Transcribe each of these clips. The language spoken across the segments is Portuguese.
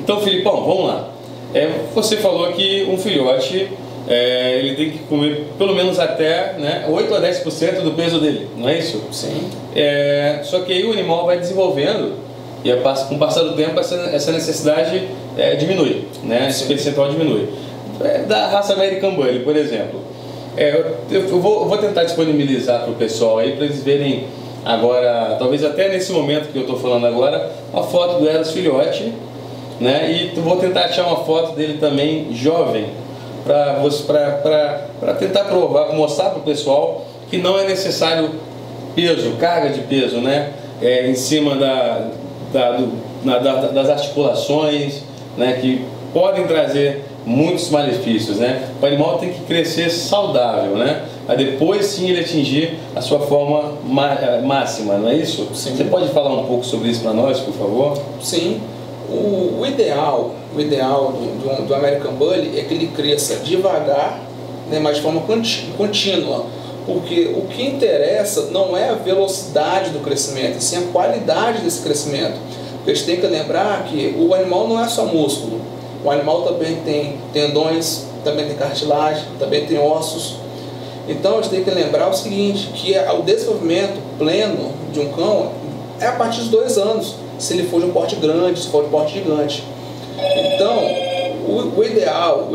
Então, Filipão, vamos lá. Você falou que um filhote ele tem que comer pelo menos até 8 a 10% do peso dele, não é isso? Sim. Só que aí o animal vai desenvolvendo e com o passar do tempo essa necessidade diminui, né? Esse percentual diminui. Da raça American Bully, por exemplo, eu vou tentar disponibilizar para o pessoal aí para eles verem agora, talvez até nesse momento que eu estou falando agora, uma foto do Eros filhote, né? E vou tentar achar uma foto dele também jovem para tentar provar, mostrar para o pessoal que não é necessário peso, carga de peso, né? Em cima das articulações, né? Que podem trazer muitos malefícios, né? O animal tem que crescer saudável, né? Para depois sim ele atingir a sua forma máxima, não é isso? Sim. Você pode falar um pouco sobre isso para nós, por favor? Sim. O ideal do American Bully é que ele cresça devagar, né, mas de forma contínua, porque o que interessa não é a velocidade do crescimento, sim a qualidade desse crescimento. Porque a gente tem que lembrar que o animal não é só músculo, o animal também tem tendões, também tem cartilagem, também tem ossos. Então a gente tem que lembrar o seguinte, que o desenvolvimento pleno de um cão é a partir dos 2 anos, se ele for de um porte grande, se for de um porte gigante. Então, o ideal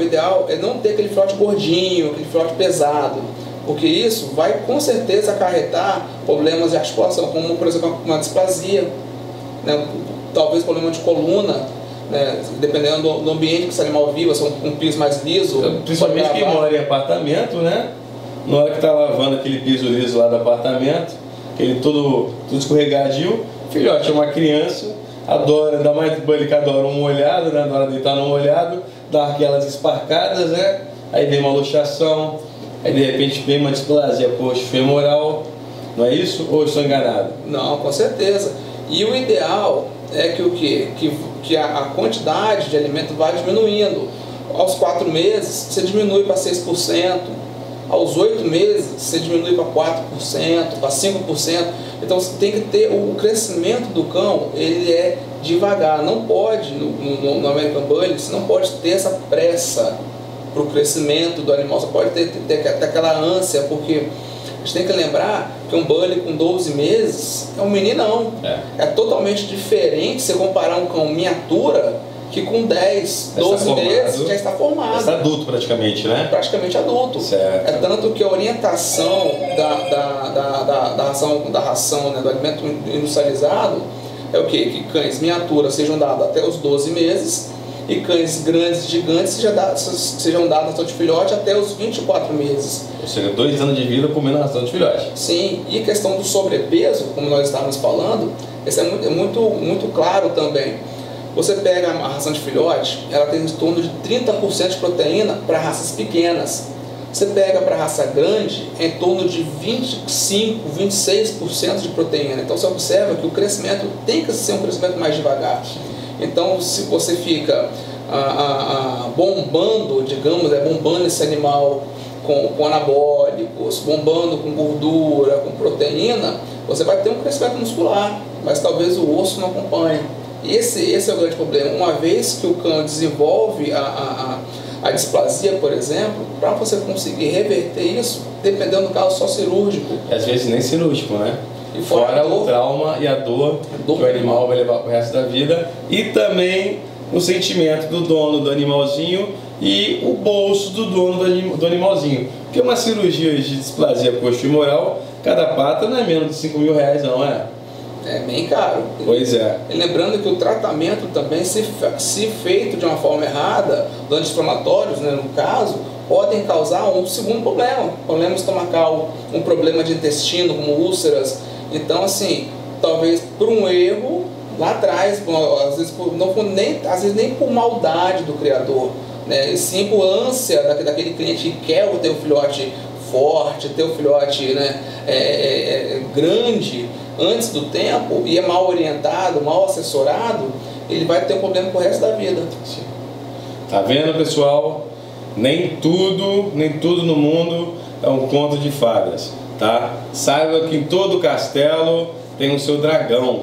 é não ter aquele filhote gordinho, aquele filhote pesado, porque isso vai com certeza acarretar problemas de articulação, como por exemplo uma displasia, né? Talvez problema de coluna, né? Dependendo do ambiente que esse animal viva, se é um piso mais liso. Principalmente quem mora em apartamento, né? Na hora que está lavando aquele piso liso lá do apartamento, aquele todo escorregadio, filhote é uma criança, adora, ainda mais bully que adora um molhado, né? Adora deitar no molhado, dar aquelas esparcadas, né? Aí vem uma luxação, aí de repente vem uma displasia coxo-femoral, não é isso? Ou eu estou enganado? Não, com certeza. E o ideal é que o quê? Que a quantidade de alimento vai diminuindo. Aos 4 meses você diminui para 6%, aos 8 meses você diminui para 4%, para 5%. Então você tem que ter o crescimento do cão, ele é devagar. Não pode, no American Bully, você não pode ter essa pressa para o crescimento do animal, você pode ter aquela ânsia, porque a gente tem que lembrar que um Bully com 12 meses é um meninão. É totalmente diferente se comparar um cão miniatura que com 10, 12 meses já está formado. Já está adulto praticamente, né? Praticamente adulto. Certo. É tanto que a orientação da ração, né, do alimento industrializado é o quê? Que cães miniaturas sejam dados até os 12 meses e cães grandes, gigantes, sejam dados ração de filhote até os 24 meses. Ou seja, 2 anos de vida comendo ração de filhote. Sim, e a questão do sobrepeso, como nós estávamos falando, isso é muito claro também. Você pega a ração de filhote, ela tem em torno de 30% de proteína para raças pequenas. Você pega para a raça grande, é em torno de 25%, 26% de proteína. Então você observa que o crescimento tem que ser um crescimento mais devagar. Então se você fica bombando, digamos, bombando esse animal com anabólicos, bombando com gordura, com proteína, você vai ter um crescimento muscular, mas talvez o osso não acompanhe. Esse é o grande problema. Uma vez que o cão desenvolve a displasia, por exemplo, para você conseguir reverter isso, dependendo do caso só cirúrgico. Às vezes nem cirúrgico, né? E fora o trauma e a dor que o animal vai levar para o resto da vida. E também o sentimento do dono do animalzinho e o bolso do dono do animalzinho. Porque uma cirurgia de displasia coxo-femoral, cada pata não é menos de 5 mil reais, não é? É bem caro. Pois é. E lembrando que o tratamento também, se feito de uma forma errada, os anti-inflamatórios, né, no caso, podem causar um segundo problema estomacal, um problema de intestino, como úlceras. Então, assim, talvez por um erro lá atrás, às vezes nem por maldade do criador, né, e sim por ânsia daquele cliente que quer ter um filhote forte, ter um filhote, né, grande, antes do tempo, e é mal orientado, mal assessorado, ele vai ter um problema pro resto da vida. Sim. Tá vendo, pessoal? Nem tudo no mundo é um conto de fadas, tá? Saiba que em todo castelo tem o seu dragão,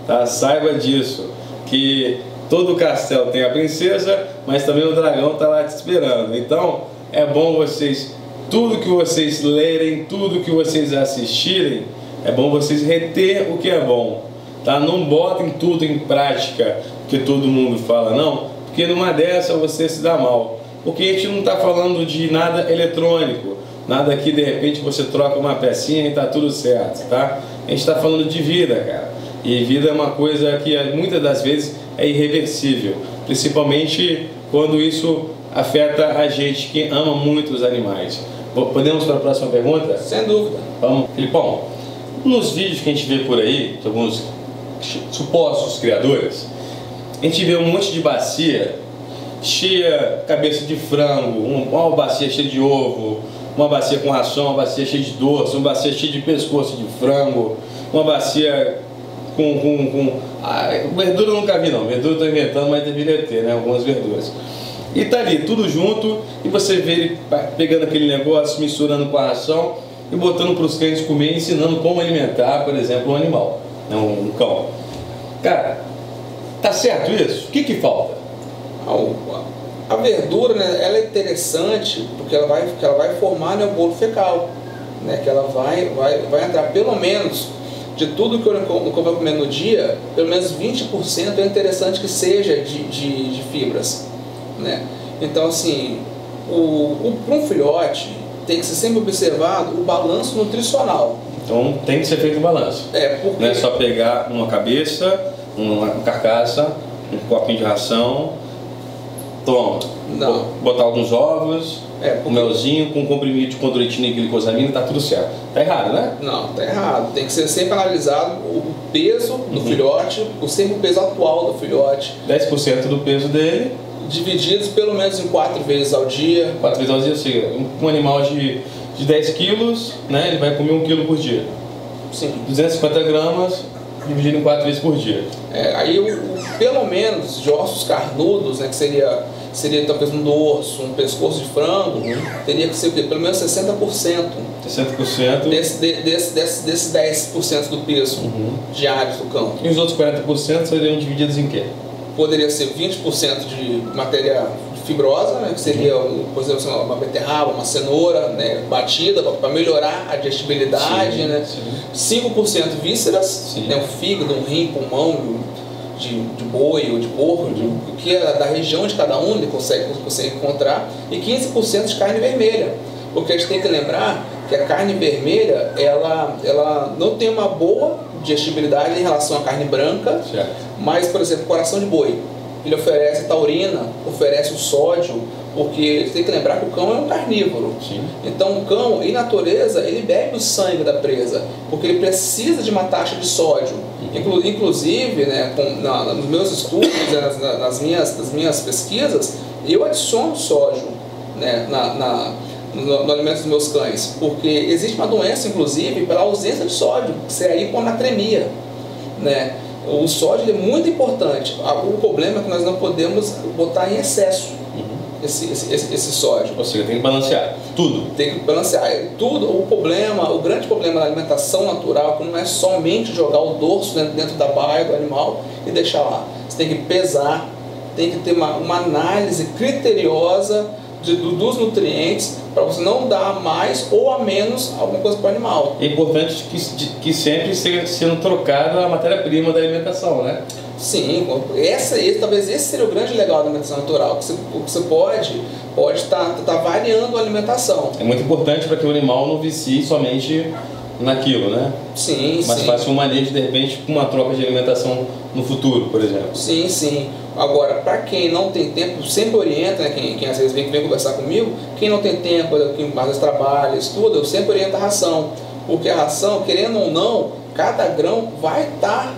tá? Saiba disso, que todo castelo tem a princesa, mas também o dragão está lá te esperando. Então é bom vocês, tudo que vocês lerem, tudo que vocês assistirem, é bom vocês reter o que é bom, tá? Não botem tudo em prática que todo mundo fala, não, porque numa dessa você se dá mal. Porque a gente não está falando de nada eletrônico, nada que de repente você troca uma pecinha e está tudo certo, tá? A gente está falando de vida, cara. E vida é uma coisa que muitas das vezes é irreversível, principalmente quando isso afeta a gente que ama muito os animais. Podemos para a próxima pergunta? Sem dúvida. Vamos, Filipão. Nos vídeos que a gente vê por aí, de alguns supostos criadores, a gente vê um monte de bacia cheia, cabeça de frango, uma bacia cheia de ovo, uma bacia com ração, uma bacia cheia de doce, uma bacia cheia de pescoço de frango, uma bacia verdura eu nunca vi não, verdura eu estou inventando, mas deveria ter, né, algumas verduras. E tá ali, tudo junto, e você vê ele pegando aquele negócio, misturando com a ração e botando para os cães comer, ensinando como alimentar, por exemplo, um animal, né, um cão. Cara, tá certo isso? O que falta? A verdura, né, ela é interessante porque ela vai formar, né, o bolo fecal, né, que ela vai entrar pelo menos de tudo que eu vou comer no dia, pelo menos 20% é interessante que seja de fibras, né? Então, assim, para um filhote tem que ser sempre observado o balanço nutricional. Então tem que ser feito o balanço. Porque não é só pegar uma cabeça, uma carcaça, um copinho de ração, toma, não. Botar alguns ovos, um melzinho com comprimido de condroitina e glicosamina, tá tudo certo. Tá errado, né? Não, tá errado. Tem que ser sempre analisado o peso do filhote, sempre o peso atual do filhote. 10% do peso dele. Divididos pelo menos em 4 vezes ao dia. 4 vezes ao dia, ou seja, um animal de 10 quilos, né, ele vai comer 1 quilo por dia. Sim. 250 gramas dividido em 4 vezes por dia. Aí pelo menos de ossos carnudos, né, que seria talvez um dorso, um pescoço de frango, teria que ser pelo menos 60%. 60% desses 10% do peso diário do cão. E os outros 40% seriam divididos em quê? Poderia ser 20% de matéria fibrosa, né, que seria, por exemplo, uma beterraba, uma cenoura, né, batida para melhorar a digestibilidade, né? 5% vísceras, né, um fígado, um rim, pulmão de boi ou de porco, que é da região de cada um, ele consegue encontrar, e 15% de carne vermelha. Porque a gente tem que lembrar que a carne vermelha ela não tem uma boa digestibilidade em relação à carne branca, mas, por exemplo, coração de boi, ele oferece taurina, oferece o sódio, porque você tem que lembrar que o cão é um carnívoro. Sim. Então o cão, em natureza, ele bebe o sangue da presa, porque ele precisa de uma taxa de sódio. Inclusive, né, nos meus estudos, nas minhas pesquisas, eu adiciono sódio, né, no alimento dos meus cães, porque existe uma doença, inclusive, pela ausência de sódio, que é a hiponatremia, né? O sódio é muito importante. O problema é que nós não podemos botar em excesso esse sódio. Ou seja, tem que balancear tudo. Tem que balancear tudo. O grande problema da alimentação natural não é somente jogar o dorso dentro da baia do animal e deixar lá. Você tem que pesar, tem que ter uma análise criteriosa dos nutrientes para você não dar mais ou a menos alguma coisa para o animal. É importante que sempre esteja sendo trocada a matéria-prima da alimentação, né? Sim, talvez esse seja o grande legal da alimentação natural, que você pode estar variando a alimentação. É muito importante para que o animal não vicie somente naquilo, né? Sim, mas faça um manejo, de repente, com uma troca de alimentação no futuro, por exemplo. Sim, sim. Agora, para quem não tem tempo, sempre orienta, né, quem às vezes vem conversar comigo, quem não tem tempo, quem às vezes trabalha, estuda, eu sempre oriento a ração. Porque a ração, querendo ou não, cada grão vai estar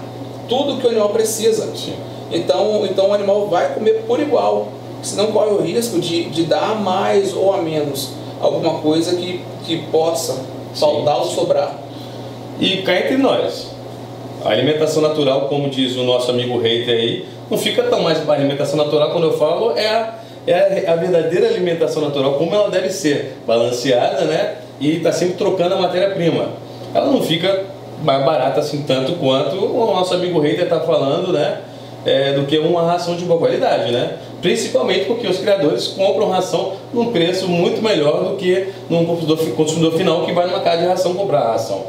tudo que o animal precisa. Sim. Então o animal vai comer por igual. Senão corre o risco de dar mais ou a menos alguma coisa que possa faltar ou sobrar. E cá entre nós, a alimentação natural, como diz o nosso amigo hater aí, não fica tão mais. A alimentação natural, quando eu falo, é a verdadeira alimentação natural, como ela deve ser, balanceada, né? E está sempre trocando a matéria-prima. Ela não fica mais barata assim tanto quanto o nosso amigo hater está falando, né? do que uma ração de boa qualidade, né? Principalmente porque os criadores compram ração num preço muito melhor do que num consumidor final que vai numa casa de ração comprar a ração,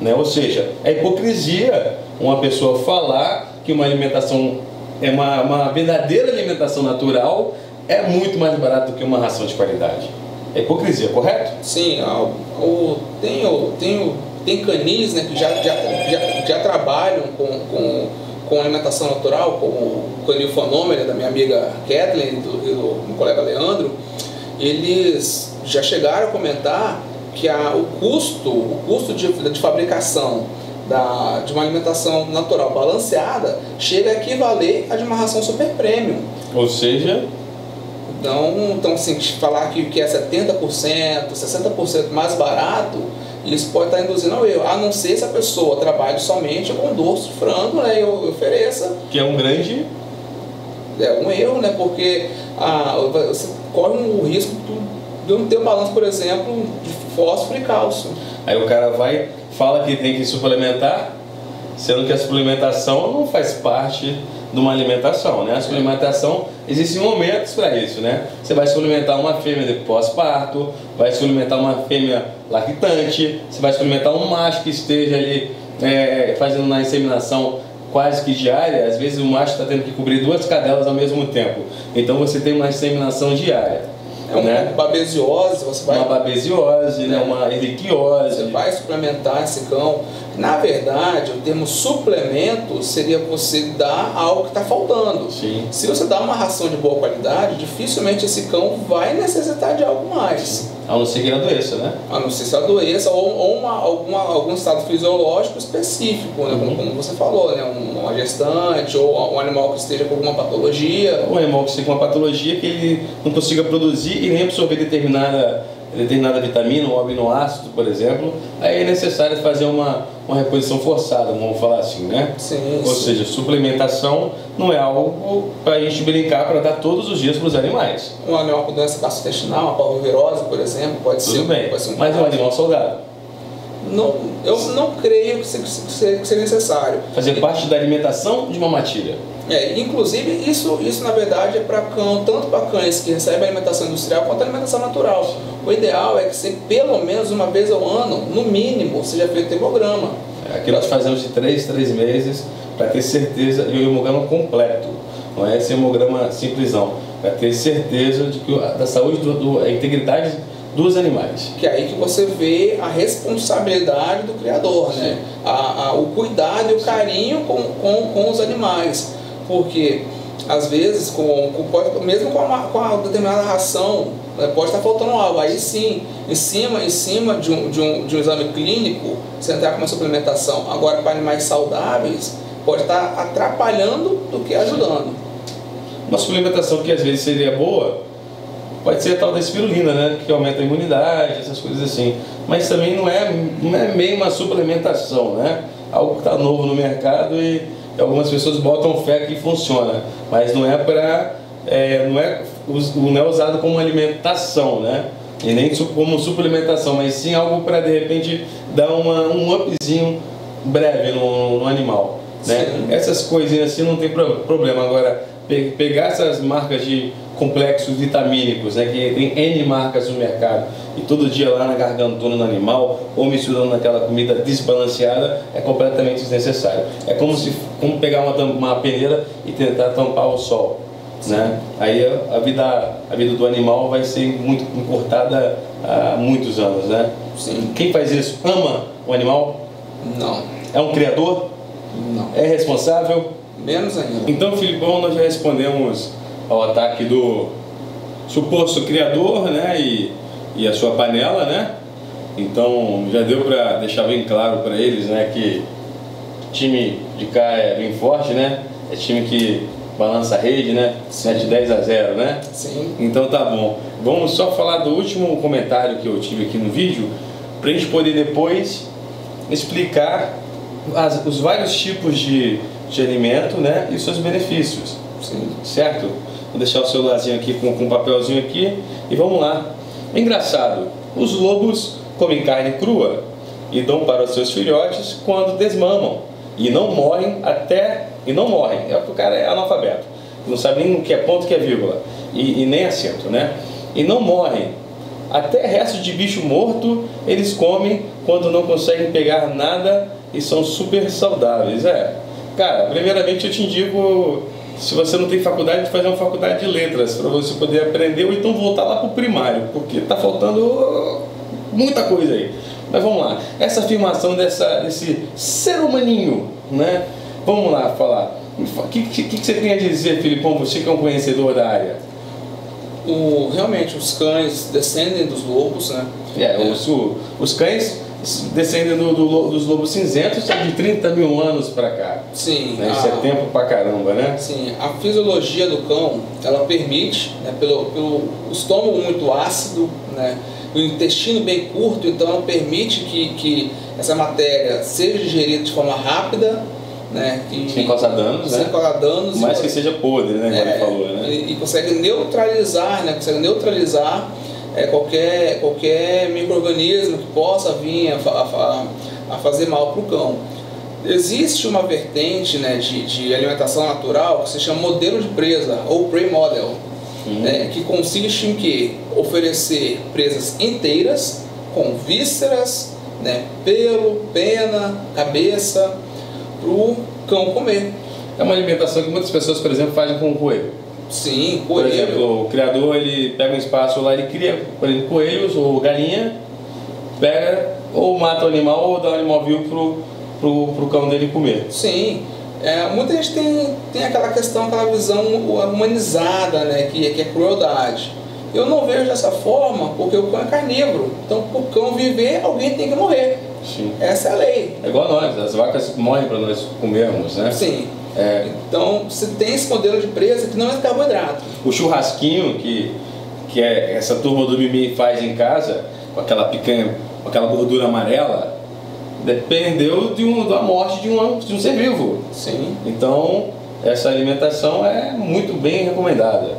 né? Ou seja, é hipocrisia uma pessoa falar que uma alimentação é uma verdadeira alimentação natural é muito mais barato do que uma ração de qualidade. É hipocrisia, correto? Sim, tem canis, né, que já trabalham com alimentação natural, como o canil fenômeno da minha amiga Kathleen e do meu colega Leandro. Eles já chegaram a comentar que o custo de fabricação de uma alimentação natural balanceada chega a equivaler a de uma ração super premium. Ou seja... Então assim, falar que é 70%, 60% mais barato, isso pode estar induzindo ao erro, a não ser se a pessoa trabalhe somente com dorso de frango, né, e ofereça. Que é um grande... É um erro, né, porque você corre o risco de não ter o balanço, por exemplo, de fósforo e cálcio. Aí o cara fala que tem que suplementar, sendo que a suplementação não faz parte de uma alimentação, né? A suplementação, existem momentos para isso, né? Você vai suplementar uma fêmea de pós-parto, vai suplementar uma fêmea lactante, você vai suplementar um macho que esteja ali fazendo uma inseminação quase que diária. Às vezes o macho está tendo que cobrir 2 cadelas ao mesmo tempo, então você tem uma inseminação diária. Uma babesiose, uma babesiose, né? Uma erliquiose. Você vai suplementar esse cão. Na verdade, o termo suplemento seria você dar algo que está faltando. Sim. Se você dá uma ração de boa qualidade, dificilmente esse cão vai necessitar de algo mais. Sim. A não ser que ele adoeça, né? A não ser se adoeça ou algum estado fisiológico específico, né? Como você falou, né? Uma gestante ou um animal que esteja com alguma patologia. Um animal que esteja com uma patologia que ele não consiga produzir e nem absorver determinada vitamina ou aminoácido, por exemplo, aí é necessário fazer uma reposição forçada, vamos falar assim, né? Sim, ou seja, suplementação não é algo para a gente brincar para dar todos os dias para os animais. Um animal com doença gastrointestinal, uma parvovirose, por exemplo, pode ser mas é um animal saudável. Eu não creio que seja necessário. Fazer parte da alimentação de uma matilha. Inclusive, isso na verdade é para cão, tanto para cães que recebem alimentação industrial quanto alimentação natural. O ideal é que pelo menos uma vez ao ano, no mínimo, seja feito hemograma. Aqui nós fazemos de 3 meses para ter certeza, e o hemograma completo, não é esse hemograma simplesão, para ter certeza da saúde, da integridade dos animais. Que é aí que você vê a responsabilidade do criador, né? O cuidado e o carinho com os animais. Porque, às vezes, mesmo com uma determinada ração, pode estar faltando algo. Aí sim, em cima de um exame clínico, você entrar com uma suplementação. Agora, para animais saudáveis, pode estar atrapalhando do que ajudando. Uma suplementação que às vezes seria boa, pode ser a tal da espirulina, né? Que aumenta a imunidade, essas coisas assim. Mas também não é meio uma suplementação, né? Algo que está novo no mercado e algumas pessoas botam fé que funciona. Mas não é não é usado como alimentação, né? E nem como suplementação, mas sim algo para de repente dar um upzinho breve no animal, né? Essas coisinhas assim não tem problema. Agora, pegar essas marcas de complexos vitamínicos, né, que tem N marcas no mercado, e todo dia lá na gargantona do animal, ou misturando naquela comida desbalanceada, é completamente desnecessário. É como pegar uma peneira e tentar tampar o sol, né? Aí a vida do animal vai ser muito encurtada há muitos anos, né? Sim. Quem faz isso ama o animal? Não. É um criador? Não. É responsável? Menos ainda. Então, Filipão, nós já respondemos ao ataque do suposto criador, né, e a sua panela, né? Então já deu para deixar bem claro para eles, né, que time de cá é bem forte, né? É time que balança a rede, né? 7-10-0, né? Sim. Então tá bom. Vamos só falar do último comentário que eu tive aqui no vídeo, para a gente poder depois explicar os vários tipos de alimento, né, e seus benefícios. Sim. Certo? Vou deixar o celularzinho aqui com um papelzinho aqui e vamos lá. Engraçado, os lobos comem carne crua e dão para os seus filhotes quando desmamam e não morrem até e não morrem. É porque o cara é analfabeto, não sabe nem o que é ponto, o que é vírgula, e nem acento, né? E não morrem. Até restos de bicho morto eles comem quando não conseguem pegar nada e são super saudáveis. Cara, primeiramente eu te indico, se você não tem faculdade, de fazer uma faculdade de letras para você poder aprender, ou então voltar lá para o primário, porque tá faltando muita coisa aí. Mas vamos lá, essa afirmação desse ser humaninho, né? Vamos lá falar. O que você tem a dizer, Filipão, você que é um conhecedor da área? Realmente os cães descendem dos lobos, né? Os cães descendem dos lobos cinzentos de 30 mil anos para cá. Sim. Né? Isso é tempo pra caramba, né? Sim, a fisiologia do cão, ela permite, né, pelo estômago muito ácido, né, o intestino bem curto, então ela permite que essa matéria seja digerida de forma rápida, né, sem causar danos, sem causar danos, mais que seja podre, né, como ele falou, né? E consegue neutralizar, né, qualquer micro-organismo que possa vir a fazer mal para o cão. Existe uma vertente, né, de alimentação natural que se chama modelo de presa, ou prey model, né, que consiste em que? Oferecer presas inteiras, com vísceras, né, pelo, pena, cabeça, para o cão comer. É uma alimentação que muitas pessoas, por exemplo, fazem com o coelho. Sim, coelho. Por exemplo, o criador, ele pega um espaço lá, ele cria, por exemplo, coelhos ou galinha, pega ou mata o animal ou dá o animal vivo pro cão dele comer. Sim. Muita gente tem aquela questão, aquela visão humanizada, né, que é crueldade. Eu não vejo dessa forma, porque o cão é carnívoro. Então, para o cão viver, alguém tem que morrer. Sim. Essa é a lei. É igual nós, as vacas morrem para nós comermos, né? Sim. Então, você tem esse modelo de presa que não é carboidrato. O churrasquinho que essa turma do Mimi faz em casa, com aquela picanha, com aquela gordura amarela, dependeu da morte de um ser vivo. Sim. Então, essa alimentação é muito bem recomendada,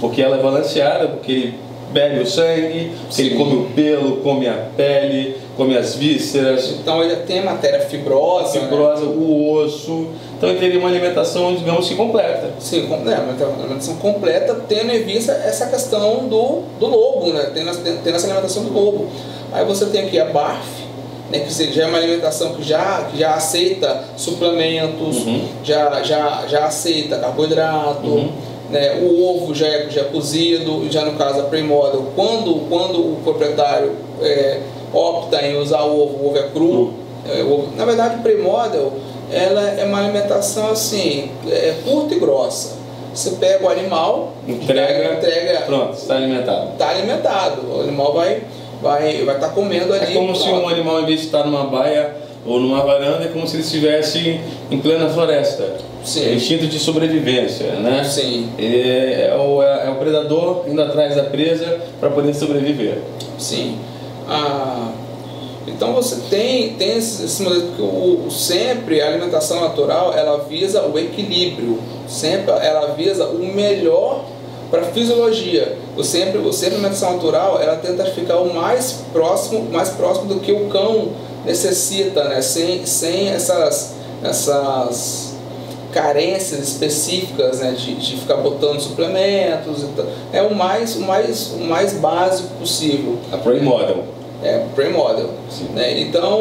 porque ela é balanceada, porque ele bebe o sangue, ele come o pelo, come a pele, come as vísceras. Então ele tem matéria fibrosa, né? O osso. Então ele teria uma alimentação, digamos que completa. Sim, uma alimentação completa, tendo em vista essa questão do lobo, né? Tendo essa alimentação do lobo. Aí você tem aqui a BARF, né, que já é uma alimentação que já aceita suplementos, já aceita carboidrato, né, o ovo já é cozido, já no caso a pré-model, quando o proprietário opta em usar o ovo é cru. Na verdade, o pré-model, ela é uma alimentação assim, curta e grossa. Você pega o animal, entrega, pronto, está alimentado. Está alimentado, o animal vai estar comendo ali. É como se um animal, em vez de estar numa baia ou numa varanda, é como se ele estivesse em plena floresta. Sim. É instinto de sobrevivência, né? Sim. É o predador indo atrás da presa para poder sobreviver. Sim. Então você tem esse modelo que sempre a alimentação natural, ela visa o equilíbrio, sempre ela visa o melhor para a fisiologia. Sempre a alimentação natural, ela tenta ficar o mais próximo do que o cão necessita, né? Sem essas carências específicas, né? de ficar botando suplementos e tal. É o mais básico possível. A pré-model. Pré-model. Né? Então,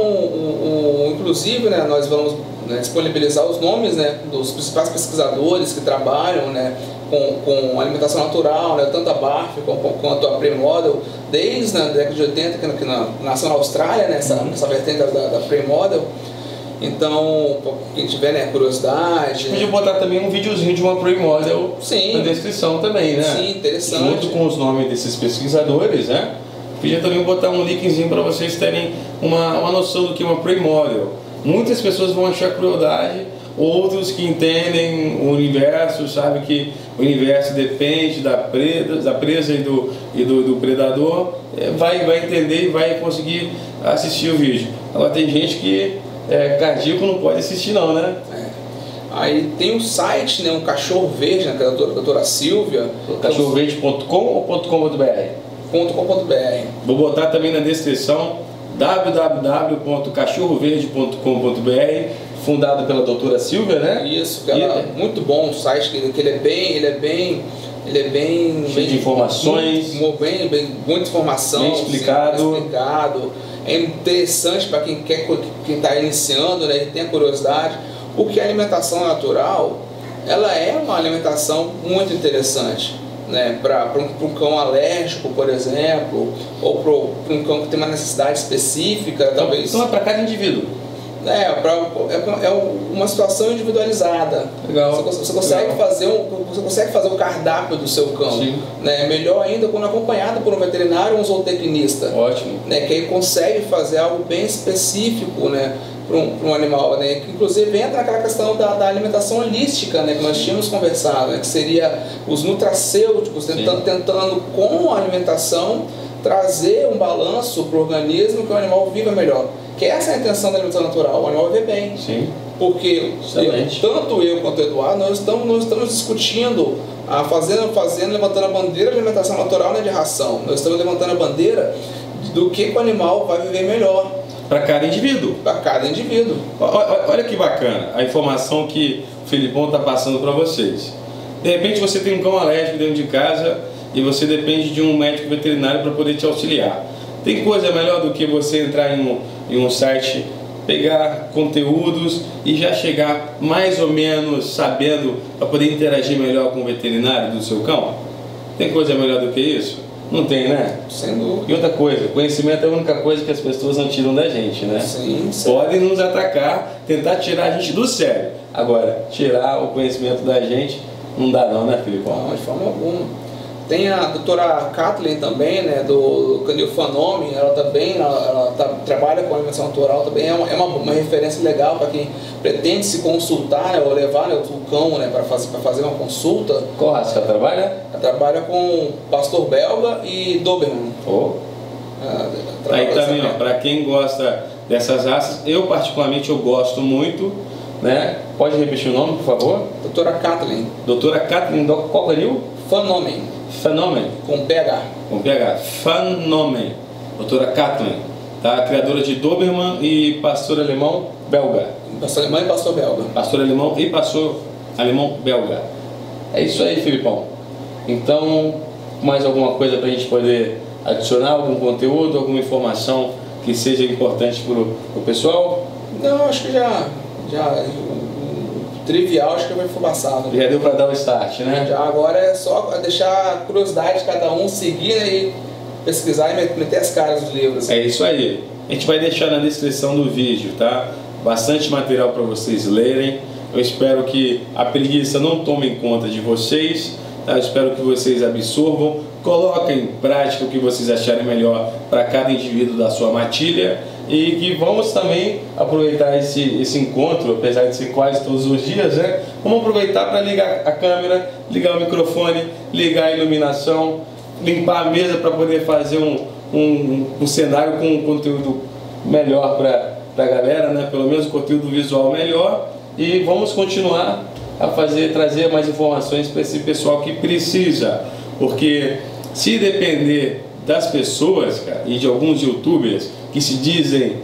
inclusive, né, nós vamos disponibilizar os nomes, né, dos principais pesquisadores que trabalham, né, com alimentação natural, né, tanto a BARF quanto a pré-model, desde a década de 80, que nasceu na Austrália, né, essa vertente da pré-model. Então, quem tiver, né, curiosidade... Podia botar também um videozinho de uma pré-model na descrição também, né? Sim, interessante. Junto com os nomes desses pesquisadores, né? Podia também botar um linkzinho para vocês terem uma noção do que é uma pré-model. Muitas pessoas vão achar crueldade, outros que entendem o universo, sabem que o universo depende da presa e do predador, vai entender e vai conseguir assistir o vídeo. Agora tem gente que cardíaco não pode assistir não, né? Aí tem um site, né, um cachorro verde, né, que é a doutora Silvia. Cachorroverde.com ou .com.br? .com.br. Vou botar também na descrição www.cachorroverde.com.br. fundado pela doutora Silvia, né? Isso, muito bom o site, que ele é bem cheio de informações, muita informação, bem explicado. É interessante para quem está iniciando, né, e tem a curiosidade, porque a alimentação natural, ela é uma alimentação muito interessante, né, para um cão alérgico, por exemplo, ou para um cão que tem uma necessidade específica, talvez. Então é para cada indivíduo. É uma situação individualizada. Legal. Você consegue fazer o cardápio do seu cão. Né? Melhor ainda quando acompanhado por um veterinário ou um zootecnista. Ótimo. Né? Que aí consegue fazer algo bem específico, né, para um animal. Né? Que inclusive entra naquela questão da alimentação holística, né, que nós tínhamos conversado, né, que seria os nutracêuticos, tentando com a alimentação trazer um balanço para o organismo, que o animal viva melhor. Que essa é a intenção da alimentação natural, o animal viver bem. Sim. Porque tanto eu quanto o Eduardo, nós estamos discutindo, levantando a bandeira de alimentação natural, não é de ração. Nós estamos levantando a bandeira do que o animal vai viver melhor. Para cada indivíduo. Para cada indivíduo. Olha que bacana a informação que o Filipão está passando para vocês. De repente você tem um cão alérgico dentro de casa e você depende de um médico veterinário para poder te auxiliar. Tem coisa melhor do que você entrar em um site, pegar conteúdos e já chegar mais ou menos sabendo para poder interagir melhor com o veterinário do seu cão? Tem coisa melhor do que isso? Não tem, né? Sem dúvida. E outra coisa, conhecimento é a única coisa que as pessoas não tiram da gente, né? Sim. Podem nos atacar, tentar tirar a gente do sério. Agora, tirar o conhecimento da gente não dá não, né, Filipão? Não, de forma alguma. Tem a doutora Kathleen também, né, do Canil Fanome, ela trabalha com alimentação natural também, é uma referência legal para quem pretende se consultar, né, ou levar, né, o cão, né, para fazer uma consulta. Qual raça ela trabalha? Ela trabalha com pastor belga e Doberman. Aí também, para quem gosta dessas raças, eu particularmente gosto muito, né? Pode repetir o nome, por favor? Doutora Kathleen. Doutora Kathleen, qual Canil? Fanome. Fanome. Com PH. Com PH. Fanome. Doutora Kathleen, tá? Criadora de Doberman e pastor alemão belga. Pastor alemão e pastor belga. Pastor alemão e pastor alemão belga. É isso aí, Filipão. Então, mais alguma coisa para a gente poder adicionar? Algum conteúdo, alguma informação que seja importante para o pessoal? Não, acho que já trivial, acho que foi passado. Já deu para dar o start, né? Já, agora é só deixar a curiosidade de cada um, seguir, né, e pesquisar e meter as caras nos livros. É isso aí. A gente vai deixar na descrição do vídeo, tá? Bastante material para vocês lerem. Eu espero que a preguiça não tome conta de vocês, tá? Eu espero que vocês absorvam, coloquem em prática o que vocês acharem melhor para cada indivíduo da sua matilha. E que vamos também aproveitar esse encontro, apesar de ser quase todos os dias, né? Vamos aproveitar para ligar a câmera, ligar o microfone, ligar a iluminação, limpar a mesa para poder fazer um cenário com um conteúdo melhor para a galera, né? Pelo menos um conteúdo visual melhor. E vamos continuar a trazer mais informações para esse pessoal que precisa, porque se depender das pessoas, cara, e de alguns youtubers que se dizem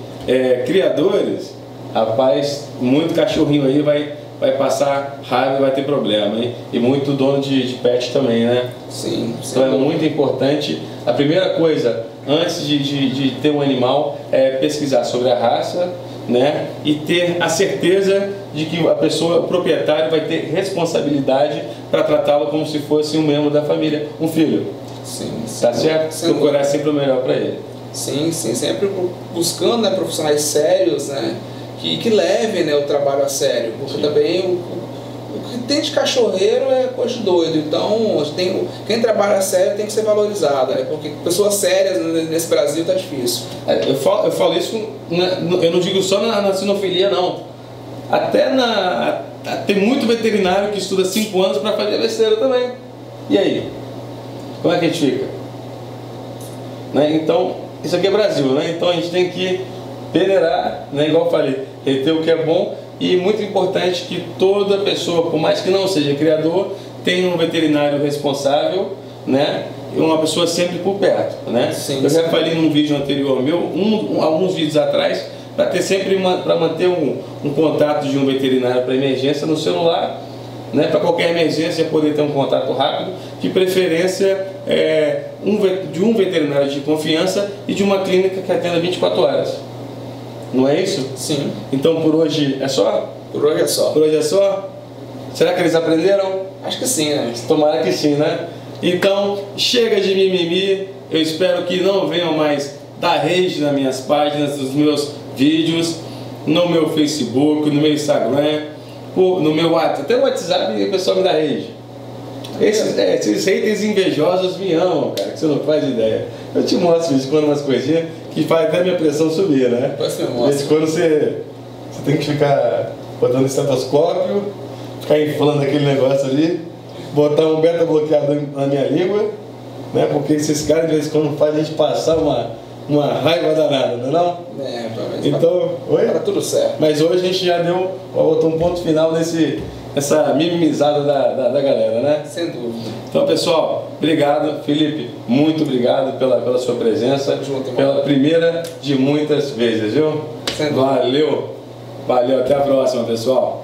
criadores, rapaz, muito cachorrinho aí vai passar raiva e vai ter problema, hein? E muito dono de pet também, né? Sim. Então é muito importante. A primeira coisa, antes de ter um animal, é pesquisar sobre a raça, né? E ter a certeza de que a pessoa, o proprietário, vai ter responsabilidade para tratá-lo como se fosse um membro da família, um filho. Sim. Tá certo? Procurar sempre o melhor para ele. Sim, sempre buscando, né, profissionais sérios, né, que levem, né, o trabalho a sério, porque também o que tem de cachorreiro é coisa de doido, então quem trabalha a sério tem que ser valorizado, né, porque pessoas sérias nesse Brasil tá difícil. Eu falo isso, eu não digo só na sinofilia, não. Tem muito veterinário que estuda 5 anos para fazer besteira também. E aí? Como é que a gente fica? Né? Então, isso aqui é Brasil, né? Então a gente tem que peneirar, né? Igual eu falei, reter o que é bom. E muito importante que toda pessoa, por mais que não seja criador, tenha um veterinário responsável, né? E uma pessoa sempre por perto, né? Sim, eu já falei num vídeo anterior meu, alguns vídeos atrás, para ter sempre para manter um contato de um veterinário para emergência no celular, né, para qualquer emergência poder ter um contato rápido, de preferência de um veterinário de confiança e de uma clínica que atenda 24 horas. Não é isso? Sim. Então por hoje é só? Por hoje é só. Por hoje é só? Será que eles aprenderam? Acho que sim, né? Tomara que sim, né? Então, chega de mimimi. Eu espero que não venham mais dar rage nas minhas páginas, nos meus vídeos, no meu Facebook, no meu Instagram, no meu WhatsApp. Até no WhatsApp o pessoal me dá rage. Esses haters invejosos me amam, cara, que você não faz ideia. Eu te mostro de quando umas coisinhas que faz até minha pressão subir, né? Depois você mostra. De quando você tem que ficar botando estetoscópio, ficar inflando aquele negócio ali, botar um beta bloqueador na minha língua, né? Porque esses caras de vez em quando fazem a gente passar uma raiva danada, não é não? Então, para tudo certo. Mas hoje a gente já botou um ponto final nessa mimimizada da galera, né? Sem dúvida. Então, pessoal, obrigado. Felipe, muito obrigado pela sua presença, pela primeira de muitas vezes, viu? Sem dúvida. Valeu, até a próxima, pessoal.